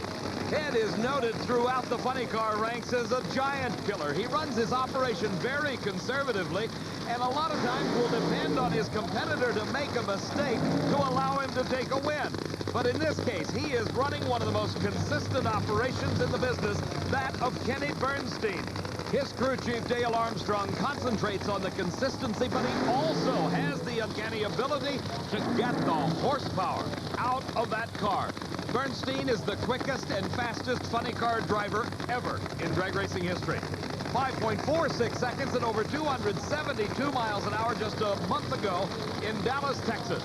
S1: Head is noted throughout the funny car ranks as a giant killer. He runs his operation very conservatively, and a lot of times will depend on his competitor to make a mistake to allow him to take a win. But in this case, he is running one of the most consistent operations in the business, that of Kenny Bernstein. His crew chief, Dale Armstrong, concentrates on the consistency, but he also has the uncanny ability to get the horsepower out of that car. Bernstein is the quickest and fastest funny car driver ever in drag racing history. 5.46 seconds and over 272 miles an hour just a month ago in Dallas, Texas.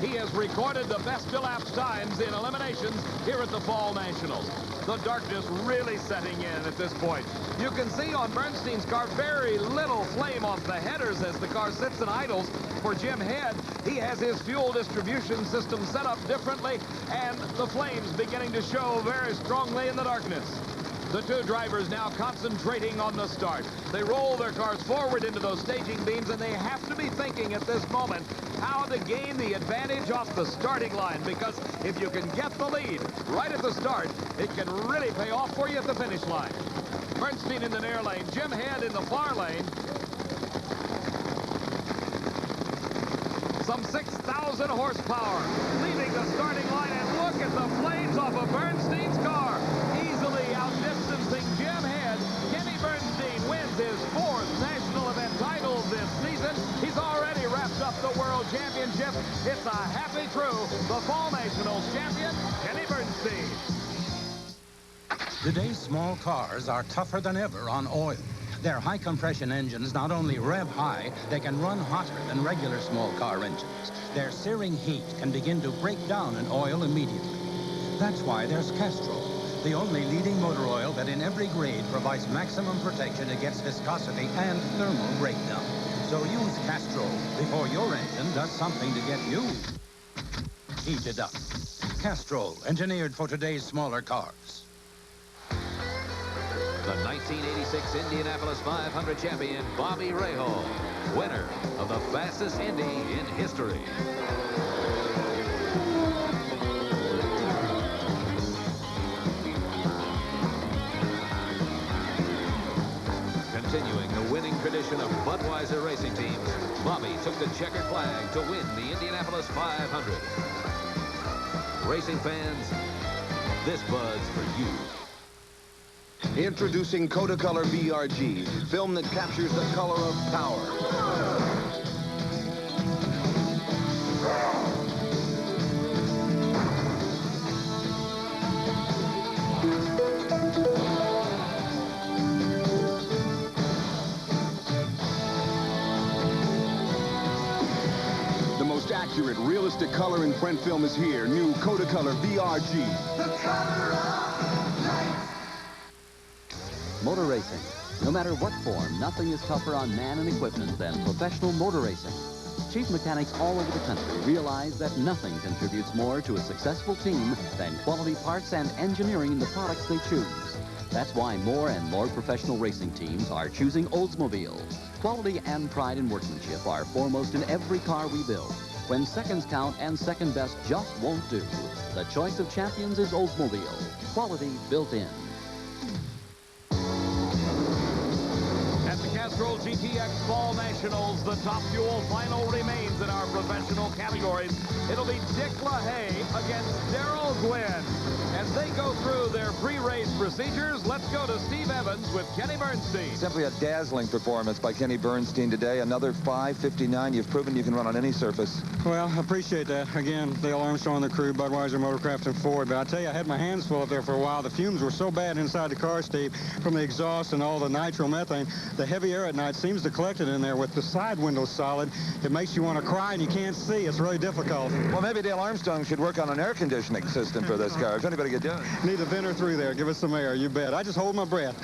S1: He has recorded the best elapsed times in eliminations here at the Fall Nationals. The darkness really setting in at this point. You can see on Bernstein's car very little flame off the headers as the car sits and idles. For Jim Head, he has his fuel distribution system set up differently, and the flames beginning to show very strongly in the darkness. The two drivers now concentrating on the start. They roll their cars forward into those staging beams, and they have to be thinking at this moment how to gain the advantage off the starting line, because if you can get the lead right at the start, it can really pay off for you at the finish line. Bernstein in the near lane, Jim Head in the far lane. Some 6,000 horsepower leaving the starting line, and look at the flames off of Bernstein's car. Easily outdistancing Jim Head. Kenny Bernstein wins his 4th national event title this season. He's already wrapped up the World Championship. It's a happy crew. The Fall Nationals champion, Kenny Bernstein.
S6: Today's small cars are tougher than ever on oil. Their high-compression engines not only rev high, they can run hotter than regular small car engines. Their searing heat can begin to break down an oil immediately. That's why there's Castrol, the only leading motor oil that in every grade provides maximum protection against viscosity and thermal breakdown. So use Castrol before your engine does something to get you heated up. Castrol, engineered for today's smaller cars.
S5: The 1986 Indianapolis 500 champion, Bobby Rahal, winner of the fastest Indy in history. Continuing the winning tradition of Budweiser racing teams, Bobby took the checkered flag to win the Indianapolis 500. Racing fans, this Bud's for you.
S21: Introducing Kodacolor VRG, film that captures the color of power.
S9: The most accurate, realistic color and print film is here. New Kodacolor VRG.
S10: The color of life.
S12: Motor racing. No matter what form, nothing is tougher on man and equipment than professional motor racing. Chief mechanics all over the country realize that nothing contributes more to a successful team than quality parts and engineering in the products they choose. That's why more and more professional racing teams are choosing Oldsmobile. Quality and pride in workmanship are foremost in every car we build. When seconds count and second best just won't do, the choice of champions is Oldsmobile. Quality built in.
S1: Castrol GTX Fall Nationals. The top fuel final remains in our professional categories. It'll be Dick LaHaye against Darrell Gwynn. As they go through their pre-race procedures, let's go to Steve Evans with Kenny Bernstein.
S3: Simply a dazzling performance by Kenny Bernstein today. Another 5:59. You've proven you can run on any surface.
S24: Well, I appreciate that. Again, Dale Armstrong, the crew, Budweiser, Motorcraft, and Ford. But I tell you, I had my hands full up there for a while. The fumes were so bad inside the car, Steve, from the exhaust and all the nitromethane. The heavy air at night seems to collect it in there. With the side windows solid, it makes you want to cry and you can't see. It's really difficult.
S3: Well, maybe Dale Armstrong should work on an air conditioning system for this car. If anybody could do it.
S24: Need a venter through there. Give us some air, you bet. I just hold my breath.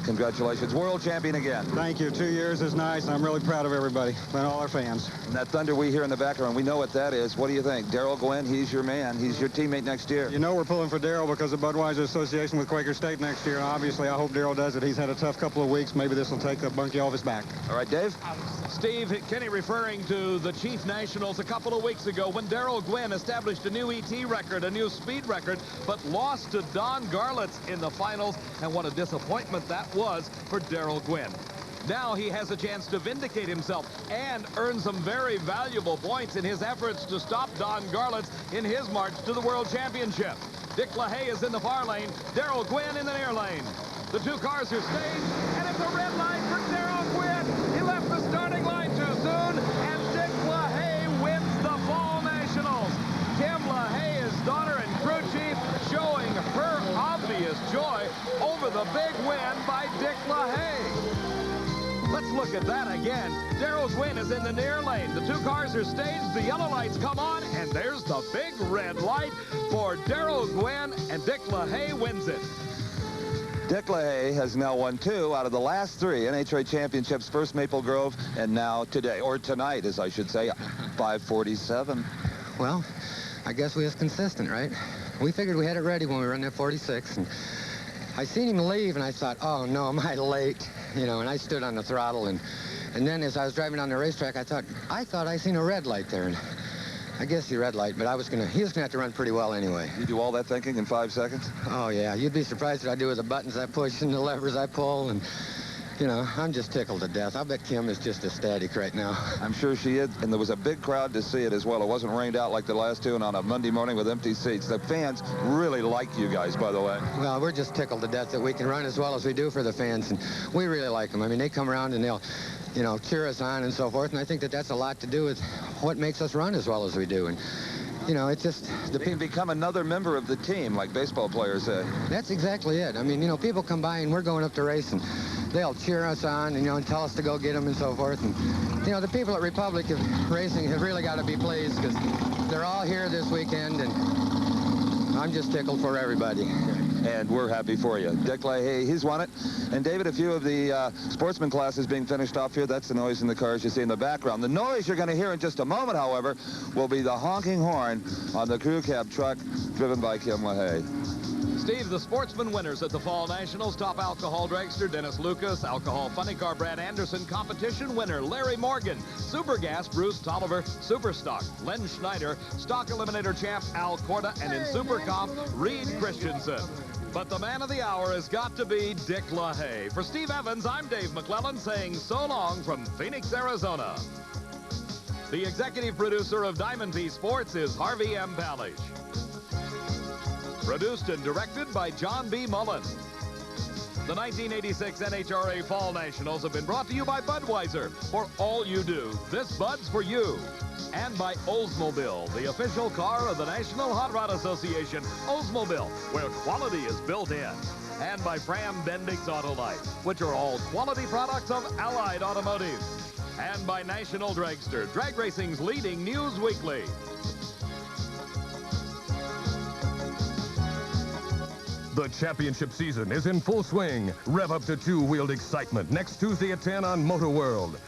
S3: Congratulations. World champion again.
S24: Thank you. 2 years is nice. I'm really proud of everybody and all our fans.
S3: And that thunder we hear in the background, we know what that is. What do you think? Darrell Gwynn, he's your man. He's your teammate next year.
S24: You know we're pulling for Darrell because of Budweiser association with Quaker State next year. And obviously, I hope Darrell does it. He's had a tough couple of weeks. Maybe this will take a bunkie off his back.
S3: All right, Dave?
S1: Steve, Kenny referring to the Chief Nationals a couple of weeks ago when Darrell Gwynn established a new ET record, a new speed record, but lost to Don Garlitz in the finals. And what a disappointment that was for Darrell Gwynn. Now he has a chance to vindicate himself and earn some very valuable points in his efforts to stop Don Garlitz in his march to the World Championship. Dick LaHaye is in the far lane, Darrell Gwynn in the near lane. The two cars are staged, and it's a red line for Darrell Gwynn. He left the starting line too soon, and Dick LaHaye wins the Fall Nationals. Kim LaHaye, his daughter and crew chief, showing her obvious joy over the big win by Dick LaHaye. Let's look at that again. Darrell Gwynn is in the near lane. The two cars are staged. The yellow lights come on, and there's the big red light for Darrell Gwynn, and Dick LaHaye wins it.
S3: Dick LaHaye has now won 2 out of the last 3 NHRA championships, first Maple Grove, and now today, or tonight, as I should say, 5:47.
S17: Well, I guess we was consistent, right? We figured we had it ready when we were in that 46, and I seen him leave, and I thought, oh, no, am I late? You know, and I stood on the throttle, and then as I was driving down the racetrack, I thought I seen a red light there, and I guess the red light, but he was gonna have to run pretty well anyway.
S3: You do all that thinking in 5 seconds?
S17: Oh, yeah. You'd be surprised what I do with the buttons I push and the levers I pull, and you know, I'm just tickled to death. I bet Kim is just ecstatic right now.
S3: I'm sure she is, and there was a big crowd to see it as well. It wasn't rained out like the last 2 and on a Monday morning with empty seats. The fans really like you guys, by the way.
S17: Well, we're just tickled to death that we can run as well as we do for the fans, and we really like them. I mean, they come around and they'll, you know, cheer us on and so forth, and I think that that's a lot to do with what makes us run as well as we do. And you know, it's just
S3: they can become another member of the team, like baseball players say.
S17: That's exactly it. I mean, you know, people come by and we're going up to race, and they'll cheer us on, and, you know, and tell us to go get them and so forth. And you know, the people at Republic Racing have really got to be pleased because they're all here this weekend, and I'm just tickled for everybody.
S3: And we're happy for you. Dick LaHaye, he's won it. And David, a few of the sportsman classes being finished off here. That's the noise in the cars you see in the background. The noise you're going to hear in just a moment, however, will be the honking horn on the crew cab truck driven by Kim LaHaye.
S1: Steve, the sportsman winners at the Fall Nationals. Top alcohol dragster Dennis Lucas. Alcohol funny car Brad Anderson. Competition winner Larry Morgan. Super gas Bruce Tolliver. Super stock Len Schneider. Stock eliminator champ Al Corda. And in Super Comp, Reed Christensen. But the man of the hour has got to be Dick LaHaye. For Steve Evans, I'm Dave McClellan saying so long from Phoenix, Arizona. The executive producer of Diamond P Sports is Harvey M. Palish. Produced and directed by John B. Mullen. The 1986 NHRA Fall Nationals have been brought to you by Budweiser. For all you do, this Bud's for you. And by Oldsmobile, the official car of the National Hot Rod Association. Oldsmobile, where quality is built in. And by Fram Bendix Autolite, which are all quality products of Allied Automotive. And by National Dragster, drag racing's leading news weekly.
S19: The championship season is in full swing. Rev up to two-wheeled excitement next Tuesday at 10 on Motor World.